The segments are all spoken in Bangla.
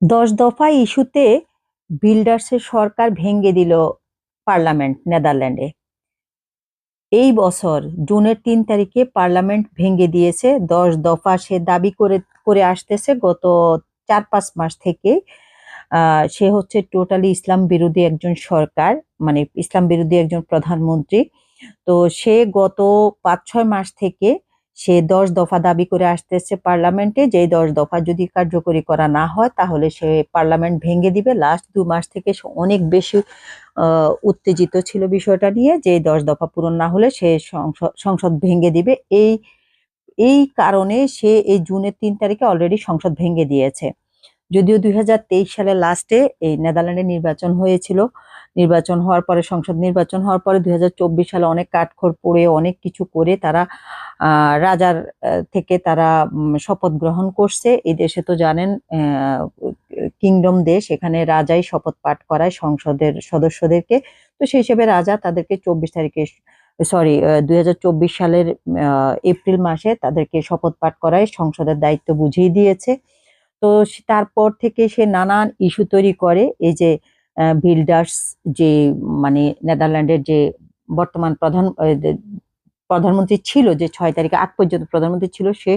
10 দফা ইস্যুতে বিল্ডার্সের সরকার ভেঙে দিল পার্লামেন্ট নেদারল্যান্ডে। এই বছর জুনের 3 তারিখে পার্লামেন্ট ভেঙে দিয়েছে। 10 দফা সে দাবি করে করে আসতেছে গত 4-5 মাস থেকে। সে হচ্ছে টোটালি ইসলাম বিরোধী একজন সরকার, মানে ইসলাম বিরোধী একজন প্রধানমন্ত্রী। তো সে গত 5-6 মাস থেকে সে 10 দফা দাবি করে আসতেছে পার্লামেন্টে, যে 10 দফা যদি কার্যকরী করা না হয় তাহলে সে পার্লামেন্ট ভেঙে দিবে। লাস্ট 2 মাস থেকে সে অনেক বেশি উত্তেজিত ছিল বিষয়টা নিয়ে, যে 10 দফা পূরণ না হলে সে সংসদ ভেঙে দিবে। এই এই কারণে সে এই জুনের 3 তারিখে অলরেডি সংসদ ভেঙে দিয়েছে। যদিও 2023 সালের লাস্টে এই নেদারল্যান্ডে নির্বাচন হয়েছিল। নির্বাচন হওয়ার পরে, সংসদ নির্বাচন হওয়ার পরে 2024 সালে অনেক কাঠখড় পড়ে অনেক কিছু করে তারা রাজার থেকে তারা শপথ গ্রহণ করছে। এই দেশে তো জানেন কিংডম দেশ, এখানে রাজাই শপথ পাঠ করায় সংসদের সদস্যদেরকে। তো সেই হিসেবে রাজা তাদেরকে 2024 সালের এপ্রিল মাসে তাদেরকে শপথ পাঠ করায় সংসদের দায়িত্ব বুঝিয়ে দিয়েছে। তো তারপর থেকে সে নানান ইস্যু তৈরি করে। এই যে বিল্ডার্স, যে মানে নেদারল্যান্ডের যে বর্তমান প্রধানমন্ত্রী ছিল, যে 6 তারিখে আগ পর্যন্ত প্রধানমন্ত্রী ছিল, সে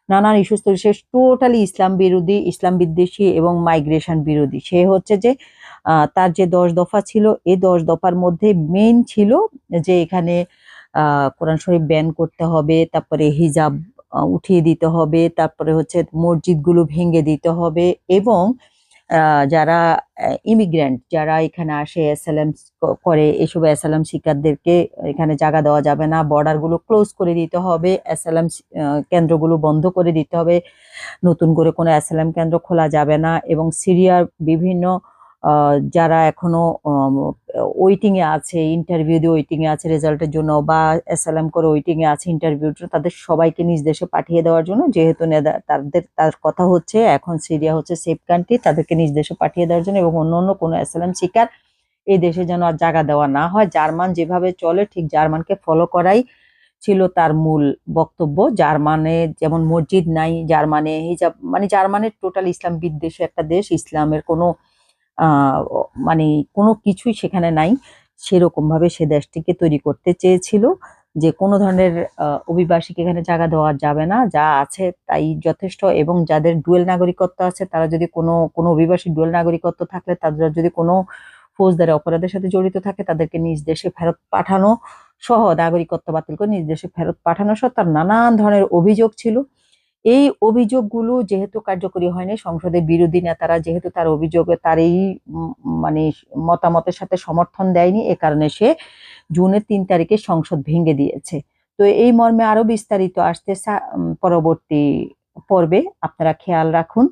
নানান ইস্যু তৈরি, সে টোটালি ইসলাম বিরোধী, ইসলাম বিদ্বেষী এবং মাইগ্রেশন বিরোধী। সে হচ্ছে যে তার যে 10 দফা ছিল, এই 10 দফার মধ্যে মেইন ছিল যে এখানে কোরআন শরীফ ব্যান করতে হবে, তারপরে হিজাব উঠিয়ে দিতে হবে, তারপরে হচ্ছে মসজিদগুলো ভেঙে দিতে হবে, এবং যারা ইমিগ্রেন্ট যারা এখানে আসে অ্যাসাইলাম করে, এসব অ্যাসাইলাম শিকারদেরকে এখানে জায়গা দেওয়া যাবে না, বর্ডারগুলো ক্লোজ করে দিতে হবে, অ্যাসাইলাম কেন্দ্রগুলো বন্ধ করে দিতে হবে, নতুন করে কোনো অ্যাসাইলাম কেন্দ্র খোলা যাবে না। এবং সিরিয়ার বিভিন্ন যারা এখনো ওয়েটিং এ আছে, ইন্টারভিউ দিয়ে ওয়েটিং এ আছে রেজাল্টের জন্য, বা অ্যাসাইলাম করে ওয়েটিং এ আছে ইন্টারভিউর জন্য, তাদের সবাইকে নিজ দেশে পাঠিয়ে দেওয়ার জন্য, যেহেতু তার কথা হচ্ছে এখন সিরিয়া হচ্ছে সেফ কান্ট্রি, তাদেরকে নিজ দেশে পাঠিয়ে দেওয়ার জন্য, এবং অন্য অন্য কোনো অ্যাসাইলাম শিকার এই দেশে যেন আর জায়গা দেওয়া না হয়। জার্মান যেভাবে চলে ঠিক জার্মানকে ফলো করাই ছিল তার মূল বক্তব্য। জার্মানে যেমন মসজিদ নাই, জার্মানে হিজাব, মানে জার্মানের টোটাল ইসলাম বিদ্বেষী একটা দেশ, ইসলামের কোনো মানে কোনো কিছুই সেখানে নাই। সেরকম ভাবে সে দেশটিকে তৈরি করতে চেয়েছিল, যে কোনো ধরনের অভিবাসীকে এখানে জায়গা দেওয়া যাবে না, যা আছে তাই যথেষ্ট। এবং যাদের ডুয়েল নাগরিকত্ব আছে, তারা যদি কোনো কোনো অভিবাসী ডুয়েল নাগরিকত্ব থাকলে, তাদের যদি কোনো ফৌজদারি অপরাধের সাথে জড়িত থাকে, তাদেরকে নিজ দেশে ফেরত পাঠানো সহ, নাগরিকত্ব বাতিল করে নিজ দেশে ফেরত পাঠানো সহ তার নানান ধরনের অভিযোগ ছিল। এই অভিযোগগুলো যেহেতু কার্যকরী হয়নি, সংসদের বিরোধী নেতারা যেহেতু তার অভিযোগে তার এই মানে মতামতের সাথে সমর্থন দেয়নি, এ কারণে সে জুনের 3 তারিখে সংসদ ভেঙে দিয়েছে। তো এই মর্মে আরো বিস্তারিত আসতে পরবর্তী পর্বে, আপনারা খেয়াল রাখুন।